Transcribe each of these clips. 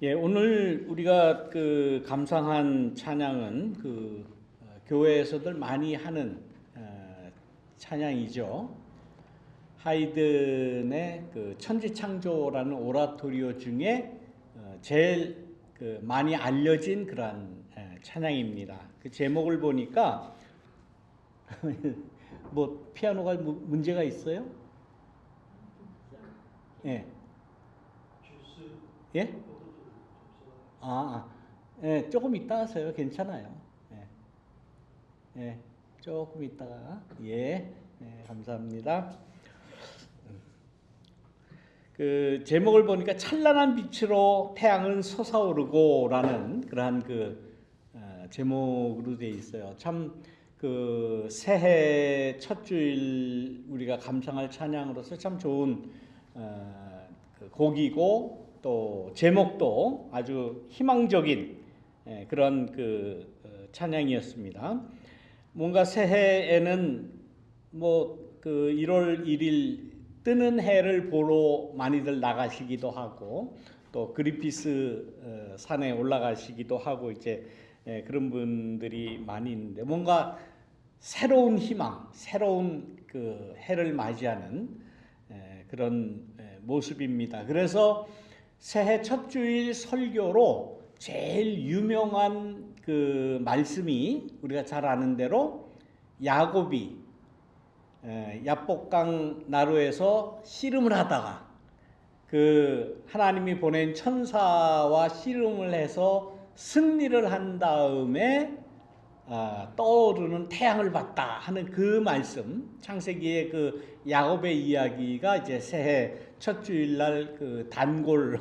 예, 오늘 우리가 감상한 찬양은 교회에서들 많이 하는 찬양이죠. 하이든의 천지창조라는 오라토리오 중에 제일 많이 알려진 그러한 찬양입니다. 그 제목을 보니까 뭐 피아노가 문제가 있어요? 예. 예? 예, 조금 이따 하세요. 괜찮아요. 예, 예, 조금 이따가. 예, 감사합니다. 그 제목을 보니까 찬란한 빛으로 태양은 솟아오르고라는 그러한 제목으로 되어 있어요. 참 새해 첫 주일 우리가 감상할 찬양으로서 참 좋은 곡이고 또 제목도 아주 희망적인 그런 찬양이었습니다. 뭔가 새해에는 1월 1일 뜨는 해를 보러 많이들 나가시기도 하고 또 그리피스 산에 올라가시기도 하고 이제 그런 분들이 많이 있는데 뭔가 새로운 희망, 새로운 해를 맞이하는 그런 모습입니다. 그래서 새해 첫 주일 설교로 제일 유명한 말씀이 우리가 잘 아는 대로 야곱이 야복강 나루에서 씨름을 하다가 하나님이 보낸 천사와 씨름을 해서 승리를 한 다음에 떠오르는 태양을 봤다 하는 그 말씀, 창세기의 야곱의 이야기가 이제 새해 첫 주일날 단골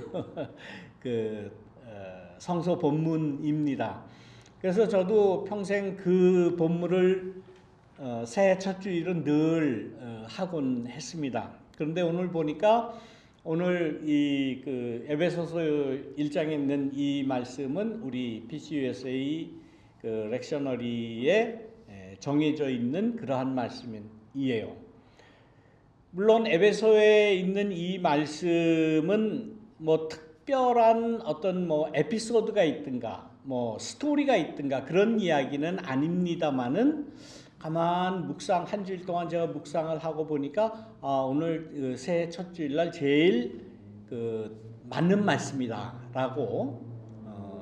성서 본문입니다. 그래서 저도 평생 그 본문을 새해 첫 주일은 늘 하곤 했습니다. 그런데 오늘 보니까 오늘 이 에베소서 1장에 있는 이 말씀은 우리 PCUSA 렉셔너리에 정해져 있는 그러한 말씀이에요. 물론 에베소에 있는 이 말씀은 특별한 어떤 에피소드가 있든가 스토리가 있든가 그런 이야기는 아닙니다만은 가만 묵상 한 주일 동안 제가 묵상을 하고 보니까 오늘 새해 첫 주일날 제일 맞는 말씀이다라고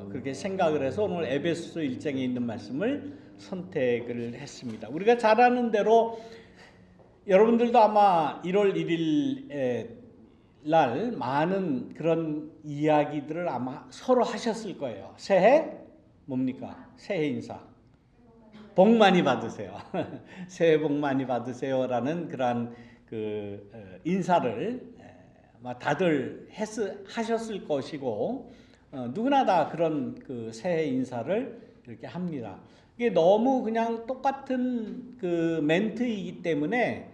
그렇게 생각을 해서 오늘 에베소서 1장에 있는 말씀을 선택을 했습니다. 우리가 잘 아는 대로 여러분들도 아마 1월 1일 날 많은 그런 이야기들을 아마 서로 하셨을 거예요. 새해 뭡니까? 새해 인사. 복 많이 받으세요. 새해 복 많이 받으세요라는 그러한 인사를 다들 하셨을 것이고 누구나 다 그런 새해 인사를 이렇게 합니다. 이게 너무 그냥 똑같은 멘트이기 때문에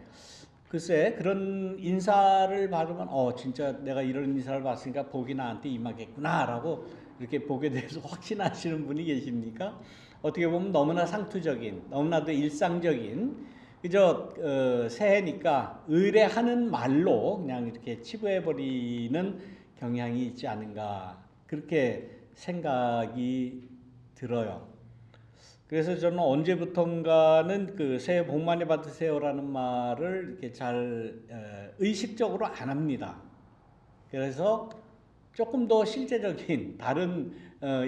글쎄 그런 인사를 받으면 진짜 내가 이런 인사를 받으니까 복이 나한테 임하겠구나라고 이렇게 복에 대해서 확신하시는 분이 계십니까? 어떻게 보면 너무나 상투적인, 너무나도 일상적인 그저 새해니까 의뢰하는 말로 그냥 이렇게 치부해버리는 경향이 있지 않은가 그렇게 생각이 들어요. 그래서 저는 언제부턴가는 새해 복 많이 받으세요라는 말을 이렇게 잘 의식적으로 안 합니다. 그래서 조금 더 실제적인 다른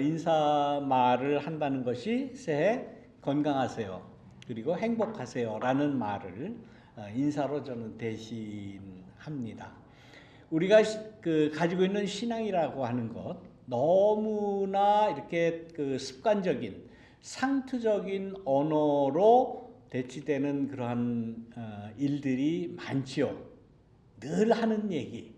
인사 말을 한다는 것이 새해 건강하세요. 그리고 행복하세요라는 말을 인사로 저는 대신합니다. 우리가 가지고 있는 신앙이라고 하는 것 너무나 이렇게 습관적인 상투적인 언어로 대치되는 그러한 일들이 많지요. 늘 하는 얘기,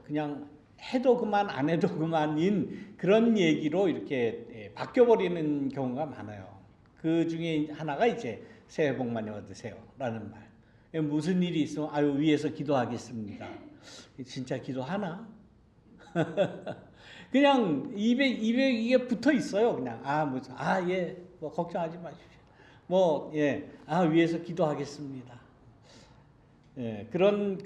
그냥 해도 그만 안 해도 그만인 그런 얘기로 이렇게 바뀌어버리는 경우가 많아요. 그 중에 하나가 이제 새해 복 많이 받으세요라는 말. 무슨 일이 있으면 위에서 기도하겠습니다. 진짜 기도하나? 그냥 입에 이게 붙어 있어요. 그냥 예, 걱정하지 마십시오. 위에서 기도하겠습니다. 예, 그런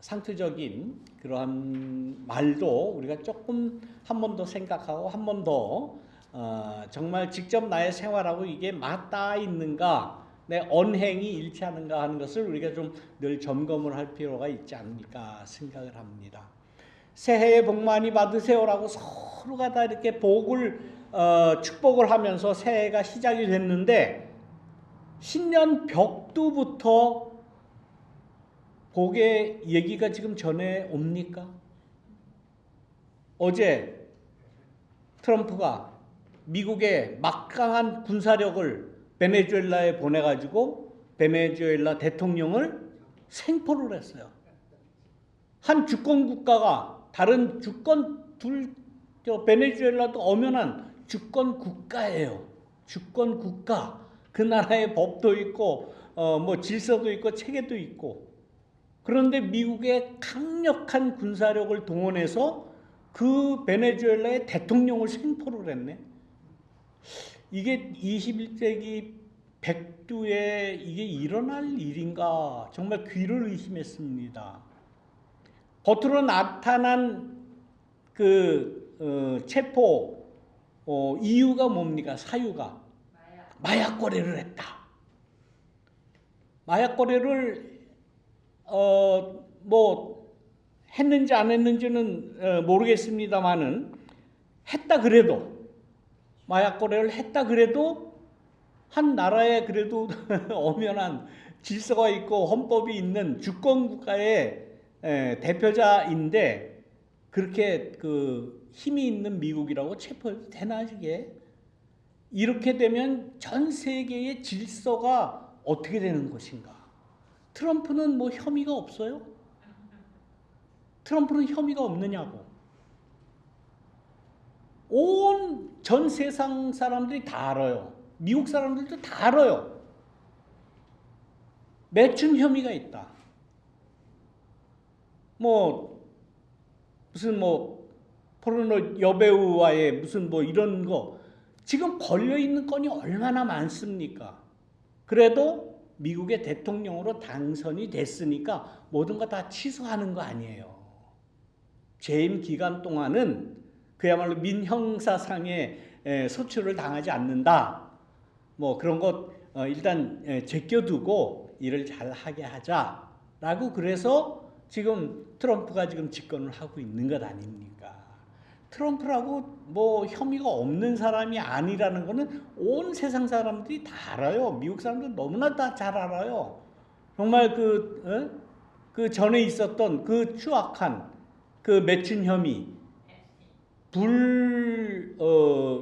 상투적인 그러한 말도 우리가 조금 한 번 더 생각하고 한 번 더 정말 직접 나의 생활하고 이게 맞닿아 있는가, 내 언행이 일치하는가 하는 것을 우리가 좀 늘 점검을 할 필요가 있지 않을까 생각을 합니다. 새해에 복 많이 받으세요라고 서로가 다 이렇게 축복을 하면서 새해가 시작이 됐는데, 신년 벽두부터 복의 얘기가 지금 전해 옵니까? 어제 트럼프가 미국의 막강한 군사력을 베네수엘라에 보내가지고 베네수엘라 대통령을 생포를 했어요. 한 주권 국가가 다른 베네수엘라도 엄연한 주권 국가예요. 주권 국가. 그 나라의 법도 있고 질서도 있고 체계도 있고. 그런데 미국의 강력한 군사력을 동원해서 그 베네수엘라의 대통령을 생포를 했네. 이게 21세기 백두에 이게 일어날 일인가 정말 귀를 의심했습니다. 겉으로 나타난 체포 이유가 뭡니까? 사유가 마약 거래를 했다. 마약 거래를 했는지 안 했는지는 모르겠습니다만은 했다 그래도, 마약 거래를 했다 그래도 한 나라에 그래도 엄연한 질서가 있고 헌법이 있는 주권 국가의 대표자인데 그렇게 힘이 있는 미국이라고 체포해도 되나 이게? 이렇게 되면 전 세계의 질서가 어떻게 되는 것인가? 트럼프는 혐의가 없어요? 트럼프는 혐의가 없느냐고. 온 전 세상 사람들이 다 알아요. 미국 사람들도 다 알아요. 매춘 혐의가 있다. 무슨 포르노 여배우와의 무슨 이런 거 지금 걸려있는 건이 얼마나 많습니까? 그래도 미국의 대통령으로 당선이 됐으니까 모든 거 다 취소하는 거 아니에요. 재임 기간 동안은 그야말로 민형사상의 소출을 당하지 않는다. 그런 것 일단 제껴두고 일을 잘 하게 하자라고 그래서 지금 트럼프가 지금 집권을 하고 있는 것 아닙니까? 트럼프라고 혐의가 없는 사람이 아니라는 거는 온 세상 사람들이 다 알아요. 미국 사람들 너무나 다 잘 알아요. 정말 그 전에 있었던 그 추악한 매춘 혐의,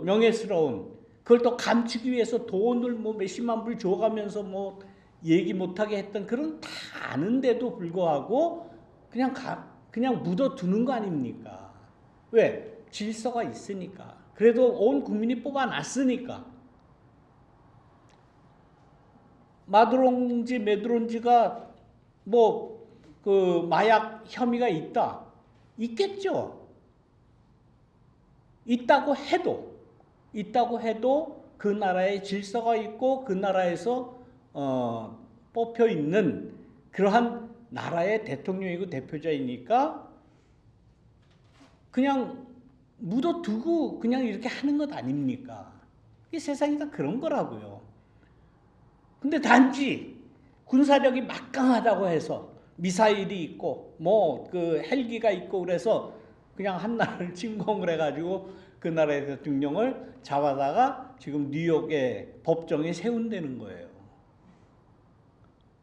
명예스러운, 그걸 또 감추기 위해서 돈을 몇십만 불 줘가면서 얘기 못하게 했던 그런 다 아는데도 불구하고 그냥 묻어두는 거 아닙니까? 왜? 질서가 있으니까. 그래도 온 국민이 뽑아놨으니까. 메드론지가 마약 혐의가 있겠죠. 있다고 해도 그 나라의 질서가 있고 그 나라에서 뽑혀 있는 그러한 나라의 대통령이고 대표자이니까 그냥 묻어두고 그냥 이렇게 하는 것 아닙니까? 이게 세상이 다 그런 거라고요. 근데 단지 군사력이 막강하다고 해서 미사일이 있고 헬기가 있고 그래서 그냥 한 나라를 침공을 해가지고 그 나라의 대통령을 잡아다가 지금 뉴욕의 법정에 세운다는 거예요.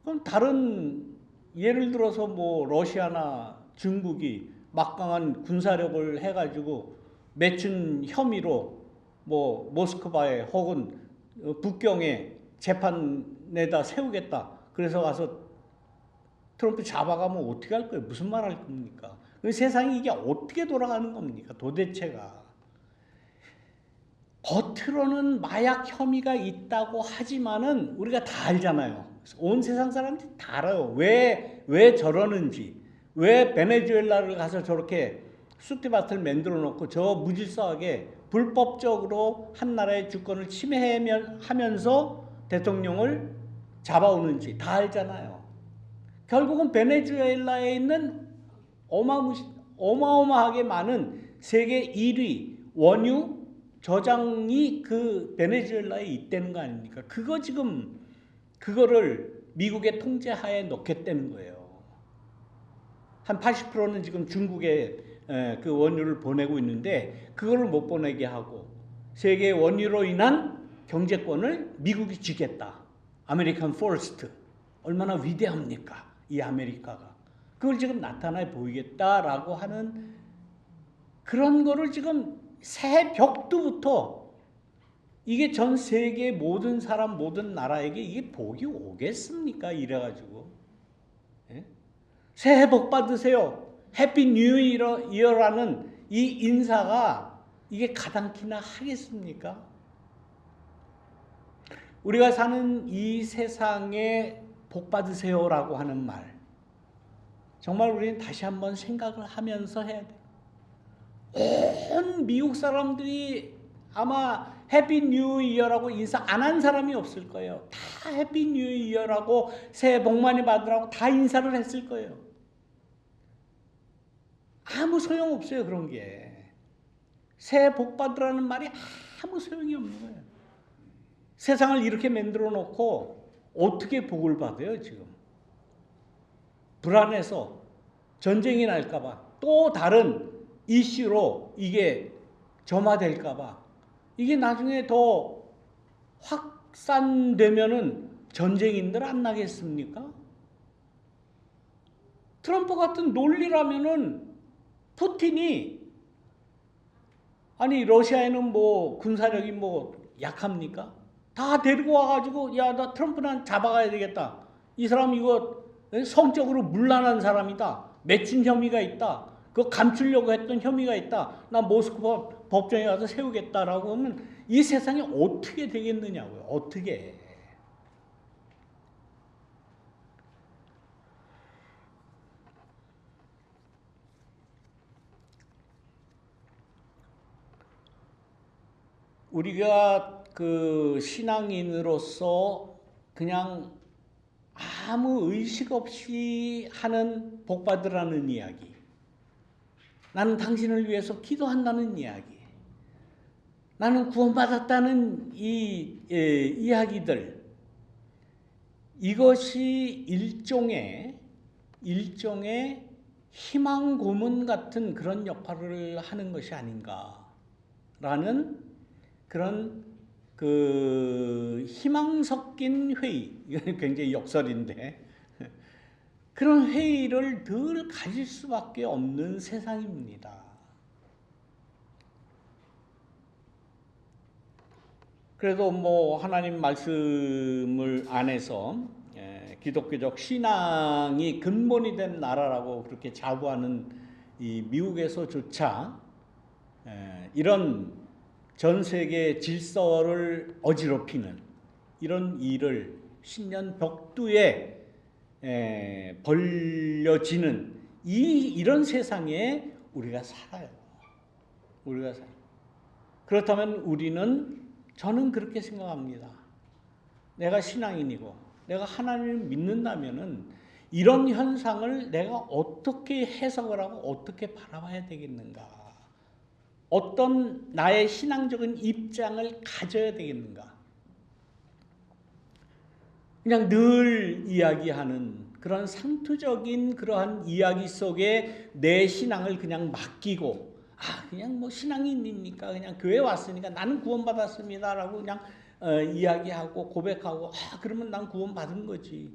그럼 다른 예를 들어서 러시아나 중국이 막강한 군사력을 해가지고 매춘 혐의로 모스크바에 혹은 북경에 재판에다 세우겠다. 그래서 가서 트럼프 잡아가면 어떻게 할 거예요? 무슨 말 할 겁니까? 세상이 이게 어떻게 돌아가는 겁니까? 도대체가. 겉으로는 마약 혐의가 있다고 하지만은 우리가 다 알잖아요. 온 세상 사람들이 다 알아요. 왜 저러는지. 왜 베네수엘라를 가서 저렇게 쑥대밭을 만들어 놓고 저 무질서하게 불법적으로 한 나라의 주권을 침해하면서 대통령을 잡아오는지 다 알잖아요. 결국은 베네수엘라에 있는 어마어마하게 많은 세계 1위 원유 저장이 그 베네수엘라에 있다는 거 아닙니까? 그거를 미국의 통제하에 넣겠다는 거예요. 한 80%는 지금 중국에 그 원유를 보내고 있는데 그거를 못 보내게 하고 세계 원유로 인한 경제권을 미국이 쥐겠다. 아메리칸 포레스트. 얼마나 위대합니까? 이 아메리카가. 그걸 지금 나타나 보이겠다라고 하는 그런 거를 지금 새 벽두부터 이게 전 세계 모든 사람 모든 나라에게 이게 복이 오겠습니까? 이래가지고 새해 복 받으세요. 해피 뉴 이어라는 이 인사가 이게 가당키나 하겠습니까? 우리가 사는 이 세상에 복 받으세요라고 하는 말 정말 우리는 다시 한번 생각을 하면서 해야 돼요. 온 미국 사람들이 아마 해피 뉴 이어라고 인사 안 한 사람이 없을 거예요. 다 해피 뉴 이어라고 새해 복 많이 받으라고 다 인사를 했을 거예요. 아무 소용 없어요. 그런 게. 새해 복 받으라는 말이 아무 소용이 없는 거예요. 세상을 이렇게 만들어 놓고 어떻게 복을 받아요 지금. 불안해서 전쟁이 날까 봐 또 다른 이슈로 이게 점화될까 봐 이게 나중에 더 확산되면은 전쟁인들 안 나겠습니까? 트럼프 같은 논리라면은 푸틴이 아니 러시아에는 뭐 군사력이 뭐 약합니까? 다 데리고 와가지고 야 나 트럼프는 잡아가야 되겠다. 이 사람 이거 성적으로 문란한 사람이다. 매친 혐의가 있다. 그거 감추려고 했던 혐의가 있다. 나 모스크바 법정에 가서 세우겠다라고 하면 이 세상이 어떻게 되겠느냐고요. 어떻게. 우리가 그 신앙인으로서 그냥 아무 의식 없이 하는 복 받으라는 이야기. 나는 당신을 위해서 기도한다는 이야기. 나는 구원받았다는 이 이야기들. 이것이 일종의 희망 고문 같은 그런 역할을 하는 것이 아닌가라는 그런 그 희망 섞인 회의, 이건 굉장히 역설인데 그런 회의를 늘 가질 수밖에 없는 세상입니다. 그래도 뭐 하나님 말씀을 안에서 기독교적 신앙이 근본이 된 나라라고 그렇게 자부하는 이 미국에서조차 이런 전 세계 질서를 어지럽히는 이런 일을 신년 벽두에 벌려지는 이런 세상에 우리가 살아요. 우리가 살아요. 그렇다면 저는 그렇게 생각합니다. 내가 신앙인이고 내가 하나님을 믿는다면은 이런 현상을 내가 어떻게 해석을 하고 어떻게 바라봐야 되겠는가? 어떤 나의 신앙적인 입장을 가져야 되겠는가? 그냥 늘 이야기하는 그런 상투적인 그러한 이야기 속에 내 신앙을 그냥 맡기고 그냥 뭐 신앙인이니까 그냥 교회 왔으니까 나는 구원받았습니다라고 그냥 이야기하고 고백하고 그러면 난 구원받은 거지.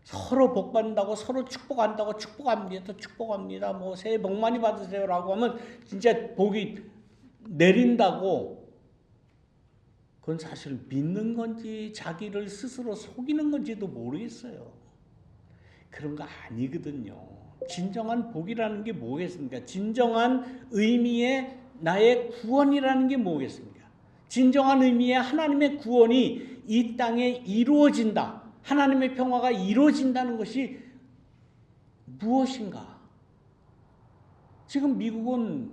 서로 복 받는다고 서로 축복한다고 축복합니다. 뭐 새해 복 많이 받으세요라고 하면 진짜 복이 내린다고 그건 사실 믿는 건지 자기를 스스로 속이는 건지도 모르겠어요. 그런 거 아니거든요. 진정한 복이라는 게 뭐겠습니까? 진정한 의미의 나의 구원이라는 게 뭐겠습니까? 진정한 의미의 하나님의 구원이 이 땅에 이루어진다. 하나님의 평화가 이루어진다는 것이 무엇인가? 지금 미국은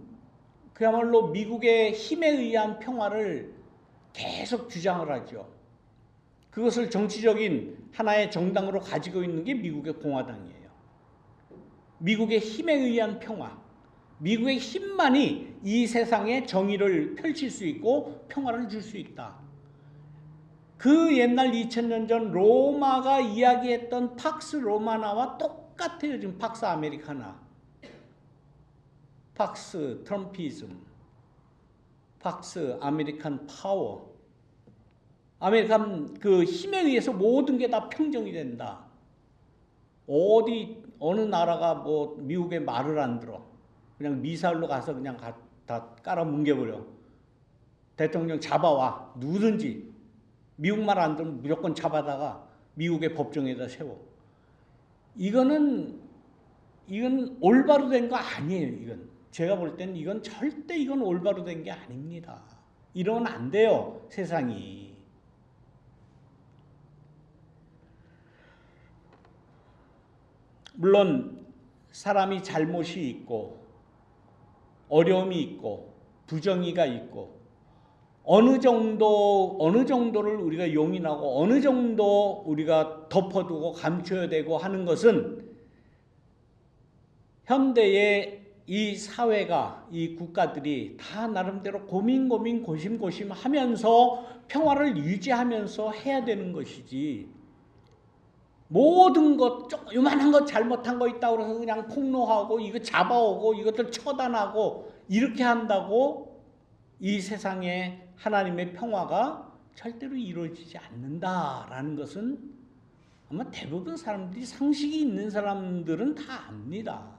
그야말로 미국의 힘에 의한 평화를 계속 주장을 하죠. 그것을 정치적인 하나의 정당으로 가지고 있는 게 미국의 공화당이에요. 미국의 힘에 의한 평화. 미국의 힘만이 이 세상에 정의를 펼칠 수 있고 평화를 줄 수 있다. 그 옛날 2000년 전 로마가 이야기했던 팍스 로마나와 똑같아요. 지금 팍스 아메리카나, 팍스 트럼피즘, 팍스 아메리칸 파워, 아메리칸 그 힘에 의해서 모든 게 다 평정이 된다. 어느 나라가 뭐 미국의 말을 안 들어. 그냥 미사일로 가서 그냥 다 깔아 뭉개버려. 대통령 잡아와. 누구든지. 미국 말 안 들으면 무조건 잡아다가 미국의 법정에다 세워. 이건 올바로 된 거 아니에요. 이건 제가 볼 때는 이건 올바로 된 게 아닙니다. 이러면 안 돼요. 세상이. 물론 사람이 잘못이 있고 어려움이 있고 부정의가 있고 어느 정도를 우리가 용인하고 어느 정도 우리가 덮어두고 감춰야 되고 하는 것은 현대의 이 사회가, 이 국가들이 다 나름대로 고심 하면서 평화를 유지하면서 해야 되는 것이지, 모든 것, 요만한 것 잘못한 거 있다고 그래서 그냥 폭로하고 이거 잡아오고 이것들 처단하고 이렇게 한다고 이 세상에 하나님의 평화가 절대로 이루어지지 않는다라는 것은 아마 대부분 사람들이, 상식이 있는 사람들은 다 압니다.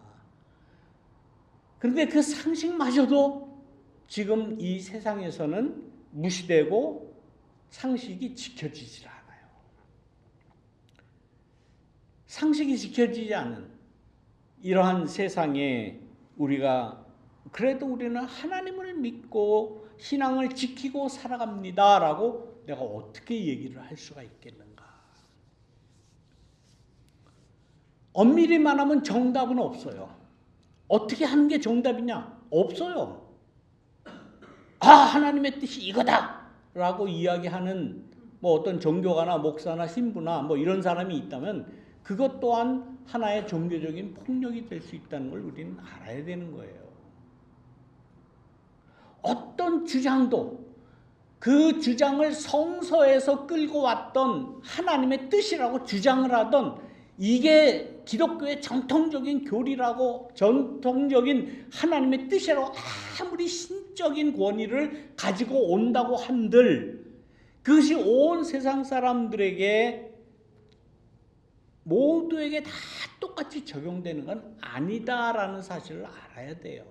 그런데 그 상식마저도 지금 이 세상에서는 무시되고 상식이 지켜지질 않아요. 상식이 지켜지지 않은 이러한 세상에 그래도 우리는 하나님을 믿고 신앙을 지키고 살아갑니다 라고 내가 어떻게 얘기를 할 수가 있겠는가. 엄밀히 말하면 정답은 없어요. 어떻게 하는 게 정답이냐? 없어요. 하나님의 뜻이 이거다 라고 이야기하는 뭐 어떤 종교가나 목사나 신부나 뭐 이런 사람이 있다면 그것 또한 하나의 종교적인 폭력이 될 수 있다는 걸 우리는 알아야 되는 거예요. 어떤 주장도 그 주장을 성서에서 끌고 왔던 하나님의 뜻이라고 주장을 하던, 이게 기독교의 정통적인 교리라고, 정통적인 하나님의 뜻이라고 아무리 신적인 권위를 가지고 온다고 한들 그것이 온 세상 사람들에게 모두에게 다 똑같이 적용되는 건 아니다라는 사실을 알아야 돼요.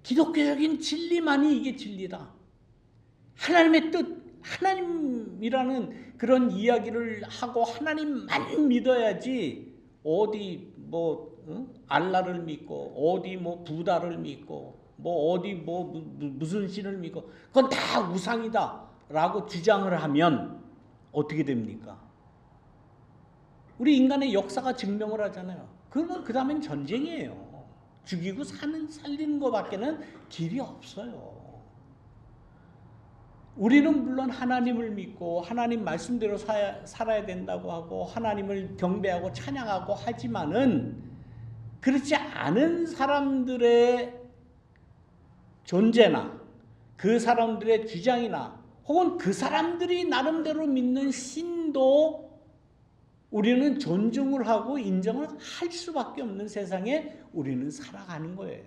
기독교적인 진리만이 이게 진리다. 하나님의 뜻, 하나님이라는 그런 이야기를 하고 하나님만 믿어야지, 어디 알라를 믿고 어디 부다를 믿고 어디 무슨 신을 믿고 그건 다 우상이다라고 주장을 하면 어떻게 됩니까? 우리 인간의 역사가 증명을 하잖아요. 그러면 그 다음엔 전쟁이에요. 죽이고 살리는 것밖에는 길이 없어요. 우리는 물론 하나님을 믿고 하나님 말씀대로 살아야 된다고 하고 하나님을 경배하고 찬양하고 하지만은, 그렇지 않은 사람들의 존재나 그 사람들의 주장이나 혹은 그 사람들이 나름대로 믿는 신도 우리는 존중을 하고 인정을 할 수밖에 없는 세상에 우리는 살아가는 거예요.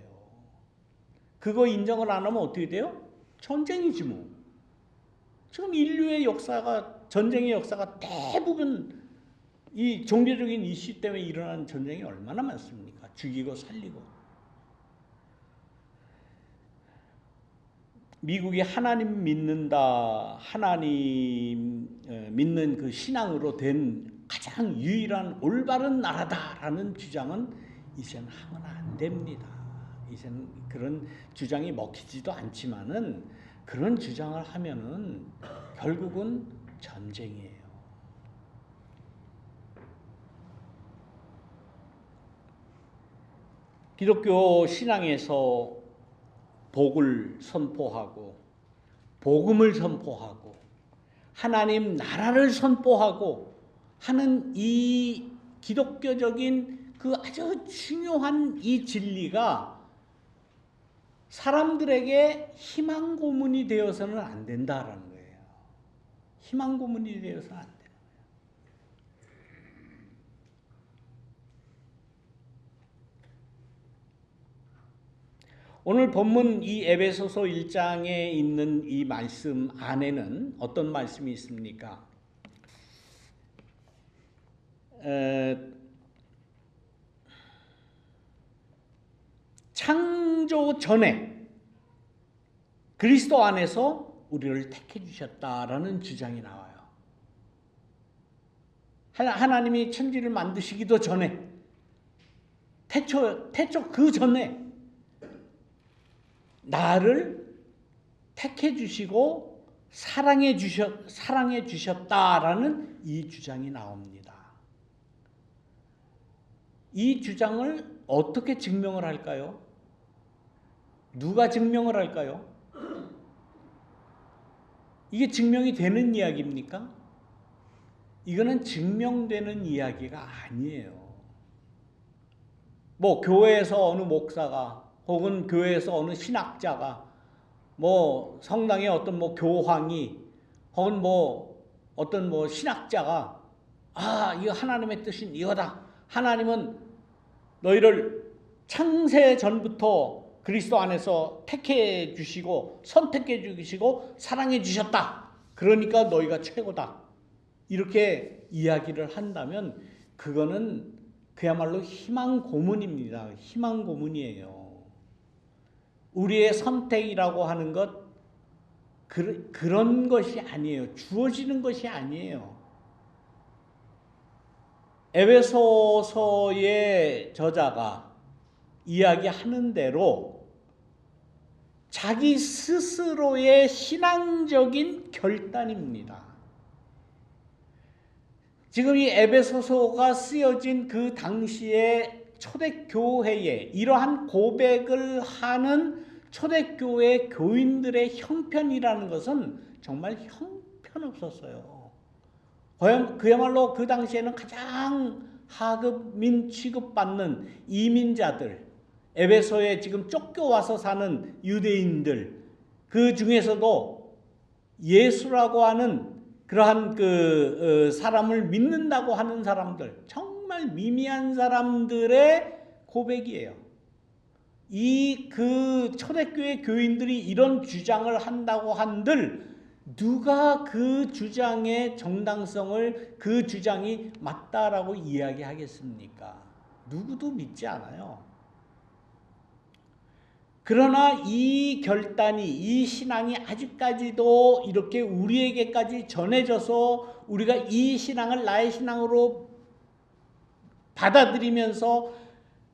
그거 인정을 안 하면 어떻게 돼요? 전쟁이지 뭐. 지금 인류의 역사가, 전쟁의 역사가 대부분 이 종교적인 이슈 때문에 일어나는 전쟁이 얼마나 많습니까? 죽이고 살리고. 미국이 하나님 믿는다, 하나님 믿는 그 신앙으로 된 가장 유일한 올바른 나라다라는 주장은 이제는 하면 안 됩니다. 이제는 그런 주장이 먹히지도 않지만은 그런 주장을 하면은 결국은 전쟁이에요. 기독교 신앙에서 복을 선포하고 복음을 선포하고 하나님 나라를 선포하고 하는 이 기독교적인 그 아주 중요한 이 진리가 사람들에게 희망 고문이 되어서는 안 된다라는 거예요. 희망 고문이 되어서는 안 돼요. 오늘 본문 이 에베소서 1장에 있는 이 말씀 안에는 어떤 말씀이 있습니까? 창조 전에 그리스도 안에서 우리를 택해 주셨다라는 주장이 나와요. 하나님이 천지를 만드시기도 전에 태초 그 전에 나를 택해 주시고 사랑해 주셨다라는 이 주장이 나옵니다. 이 주장을 어떻게 증명을 할까요? 누가 증명을 할까요? 이게 증명이 되는 이야기입니까? 이거는 증명되는 이야기가 아니에요. 뭐 교회에서 어느 목사가 혹은 교회에서 어느 신학자가 뭐 성당의 어떤 뭐 교황이 혹은 뭐 어떤 뭐 신학자가 이거 하나님의 뜻인 이거다. 하나님은 너희를 창세 전부터 그리스도 안에서 택해 주시고 선택해 주시고 사랑해 주셨다. 그러니까 너희가 최고다. 이렇게 이야기를 한다면 그거는 그야말로 희망 고문입니다. 희망 고문이에요. 우리의 선택이라고 하는 것 그런 것이 아니에요. 주어지는 것이 아니에요. 에베소서의 저자가 이야기하는 대로 자기 스스로의 신앙적인 결단입니다. 지금 이 에베소서가 쓰여진 그 당시에 초대교회에 이러한 고백을 하는 초대교회 교인들의 형편이라는 것은 정말 형편없었어요. 그야말로 그 당시에는 가장 하급민 취급받는 이민자들, 에베소에 지금 쫓겨와서 사는 유대인들, 그 중에서도 예수라고 하는 그러한 사람을 믿는다고 하는 사람들, 정말 미미한 사람들의 고백이에요. 그 초대교회 교인들이 이런 주장을 한다고 한들 누가 그 주장의 정당성을 그 주장이 맞다라고 이야기하겠습니까? 누구도 믿지 않아요. 그러나 이 결단이, 이 신앙이 아직까지도 이렇게 우리에게까지 전해져서 우리가 이 신앙을 나의 신앙으로 받아들이면서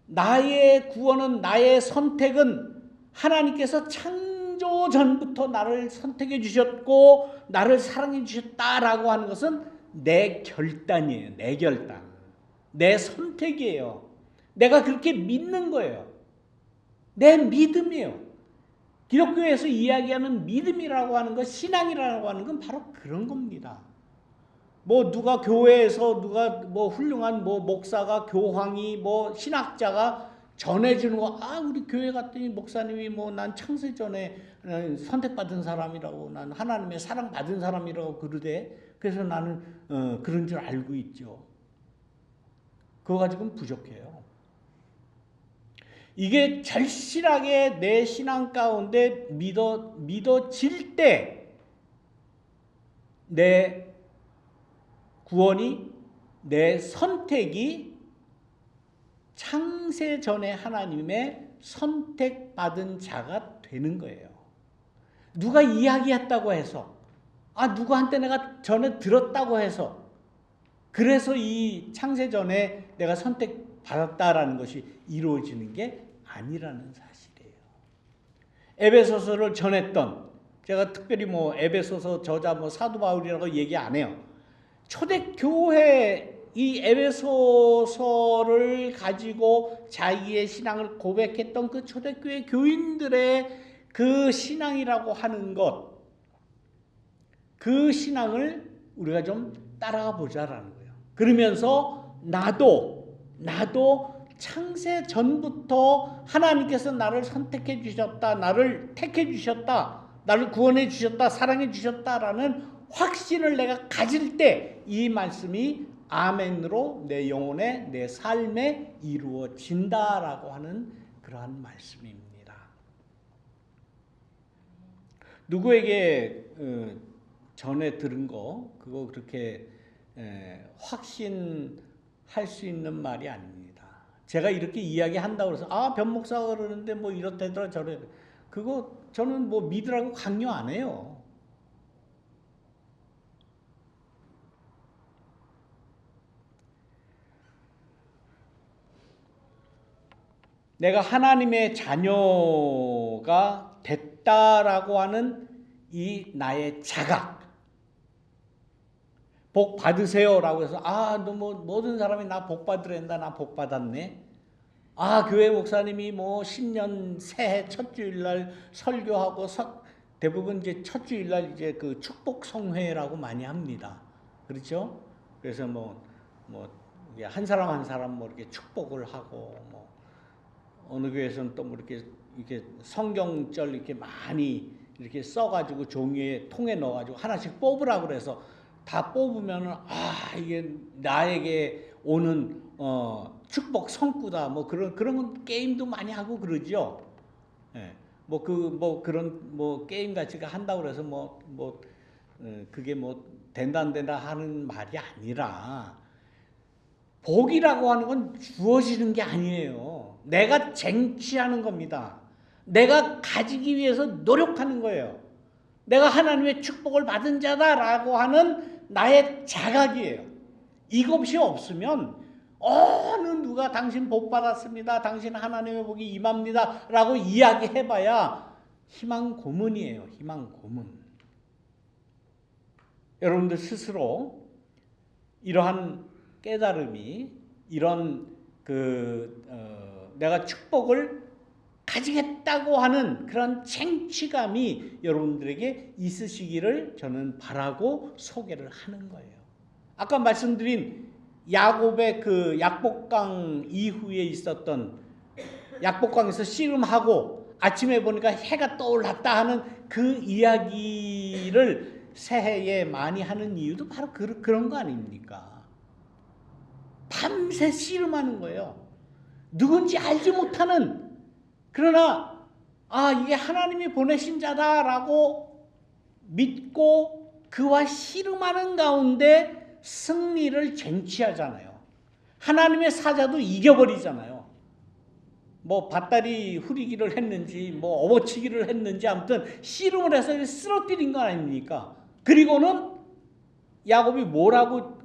나의 구원은, 나의 선택은 하나님께서 창조 전부터 나를 선택해 주셨고 나를 사랑해 주셨다라고 하는 것은 내 결단이에요. 내 결단. 내 선택이에요. 내가 그렇게 믿는 거예요. 내 믿음이에요. 기독교에서 이야기하는 믿음이라고 하는 것, 신앙이라고 하는 건 바로 그런 겁니다. 뭐 누가 교회에서 누가 뭐 훌륭한 뭐 목사가 교황이 뭐 신학자가 전해주는 거, 우리 교회 갔더니 목사님이 뭐 난 창세 전에 선택받은 사람이라고, 난 하나님의 사랑받은 사람이라고 그러대. 그래서 나는 그런 줄 알고 있죠. 그거 가지고는 부족해요. 이게 절실하게 내 신앙 가운데 믿어질 때 내 구원이, 내 선택이 창세 전에 하나님의 선택받은 자가 되는 거예요. 누가 이야기했다고 해서, 누구한테 내가 전에 들었다고 해서, 그래서 이 창세 전에 내가 선택받았다라는 것이 이루어지는 게 아니라는 사실이에요. 에베소서를 전했던, 제가 특별히 뭐 에베소서 저자 뭐 사도 바울이라고 얘기 안 해요. 초대교회 이 에베소서를 가지고 자기의 신앙을 고백했던 그 초대교회 교인들의 그 신앙이라고 하는 것, 그 신앙을 우리가 좀 따라가 보자라는 거예요. 그러면서 나도 창세 전부터 하나님께서 나를 선택해 주셨다, 나를 택해 주셨다, 나를 구원해 주셨다, 사랑해 주셨다라는 확신을 내가 가질 때 이 말씀이 아멘으로 내 영혼에, 내 삶에 이루어진다라고 하는 그러한 말씀입니다. 누구에게 전에 들은 거 그거 그렇게 확신할 수 있는 말이 아닙니다. 제가 이렇게 이야기한다고 해서 변 목사가 그러는데 뭐 이렇다더라 저래, 그거 저는 뭐 믿으라고 강요 안 해요. 내가 하나님의 자녀가 됐다라고 하는 이 나의 자각, 복 받으세요라고 해서 너 뭐 모든 사람이 나 복 받으란다, 나 복 받았네. 교회 목사님이 뭐 신년 새해 첫 주일날 설교하고 대부분 이제 첫 주일날 이제 그 축복 성회라고 많이 합니다. 그렇죠? 그래서 뭐 한 사람 한 사람 뭐 이렇게 축복을 하고 뭐 어느 교회에서는 또 뭐 이렇게 성경절 이렇게 많이 이렇게 써가지고 종이에 통에 넣어가지고 하나씩 뽑으라 그래서 다 뽑으면은 이게 나에게 오는 축복 성구다 뭐 그런 게임도 많이 하고 그러죠. 예. 그런 게임 같이 한다고 그래서 그게 된다 안 된다 하는 말이 아니라, 복이라고 하는 건 주어지는 게 아니에요. 내가 쟁취하는 겁니다. 내가 가지기 위해서 노력하는 거예요. 내가 하나님의 축복을 받은 자다라고 하는 나의 자각이에요. 이것이 없으면 어느 누가 당신 복 받았습니다, 당신 하나님의 복이 임합니다 라고 이야기해봐야 희망 고문이에요. 희망 고문. 여러분들 스스로 이러한 깨달음이, 이런 내가 축복을 가지겠다고 하는 그런 쟁취감이 여러분들에게 있으시기를 저는 바라고 소개를 하는 거예요. 아까 말씀드린 야곱의 그 약복강 이후에 있었던, 약복강에서 씨름하고 아침에 보니까 해가 떠올랐다 하는 그 이야기를 새해에 많이 하는 이유도 바로 그런 거 아닙니까? 밤새 씨름하는 거예요. 누군지 알지 못하는, 그러나 이게 하나님이 보내신 자다라고 믿고 그와 씨름하는 가운데 승리를 쟁취하잖아요. 하나님의 사자도 이겨버리잖아요. 뭐 밭다리 후리기를 했는지 뭐 업어치기를 했는지 아무튼 씨름을 해서 쓰러뜨린 거 아닙니까? 그리고는 야곱이 뭐라고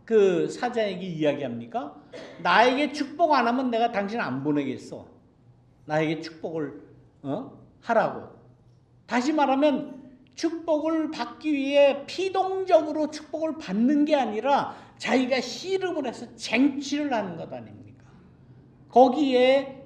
그 사자에게 이야기합니까? 나에게 축복 안 하면 내가 당신 안 보내겠어. 나에게 축복을 하라고. 다시 말하면 축복을 받기 위해 피동적으로 축복을 받는 게 아니라 자기가 씨름을 해서 쟁취를 하는 것 아닙니까? 거기에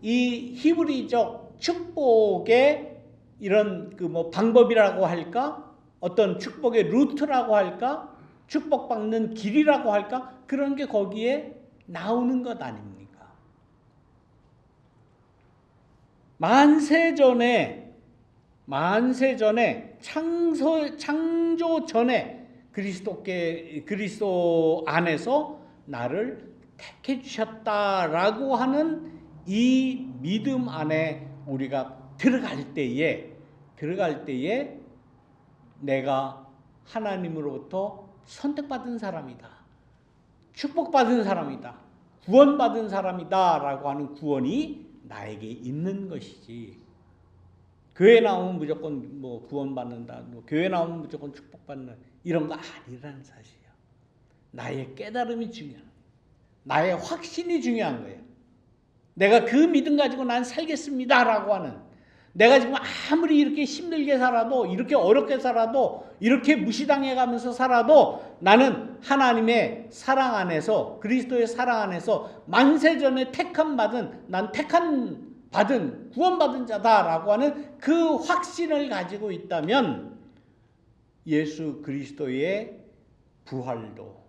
이 히브리적 축복의 이런 방법이라고 할까? 어떤 축복의 루트라고 할까? 축복받는 길이라고 할까? 그런 게 거기에 나오는 것 아닙니까? 만세전에 창조 전에 그리스도 안에서 나를 택해 주셨다라고 하는 이 믿음 안에 우리가 들어갈 때에 내가 하나님으로부터 선택받은 사람이다, 축복받은 사람이다, 구원받은 사람이다 라고 하는 구원이 나에게 있는 것이지, 교회 나오면 무조건 구원받는다, 교회 나오면 무조건 축복받는 이런 거 아니라는 사실이에요. 나의 깨달음이 중요한 거예요. 나의 확신이 중요한 거예요. 내가 그 믿음 가지고 난 살겠습니다 라고 하는, 내가 지금 아무리 이렇게 힘들게 살아도, 이렇게 어렵게 살아도, 이렇게 무시당해 가면서 살아도 나는 하나님의 사랑 안에서, 그리스도의 사랑 안에서 만세전에 받은 구원받은 자다라고 하는 그 확신을 가지고 있다면 예수 그리스도의 부활도,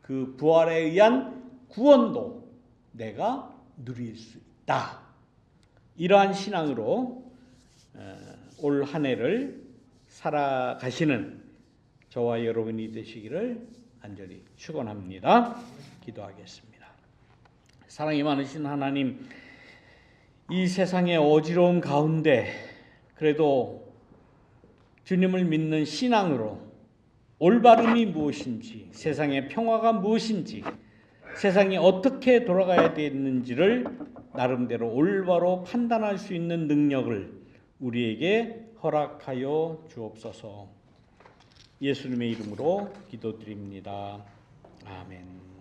그 부활에 의한 구원도 내가 누릴 수 있다. 이러한 신앙으로 올 한 해를 살아가시는 저와 여러분이 되시기를 간절히 축원합니다. 기도하겠습니다. 사랑이 많으신 하나님, 이 세상의 어지러움 가운데 그래도 주님을 믿는 신앙으로 올바름이 무엇인지, 세상의 평화가 무엇인지, 세상이 어떻게 돌아가야 되는지를 나름대로 올바로 판단할 수 있는 능력을 우리에게 허락하여 주옵소서. 예수님의 이름으로 기도드립니다. 아멘.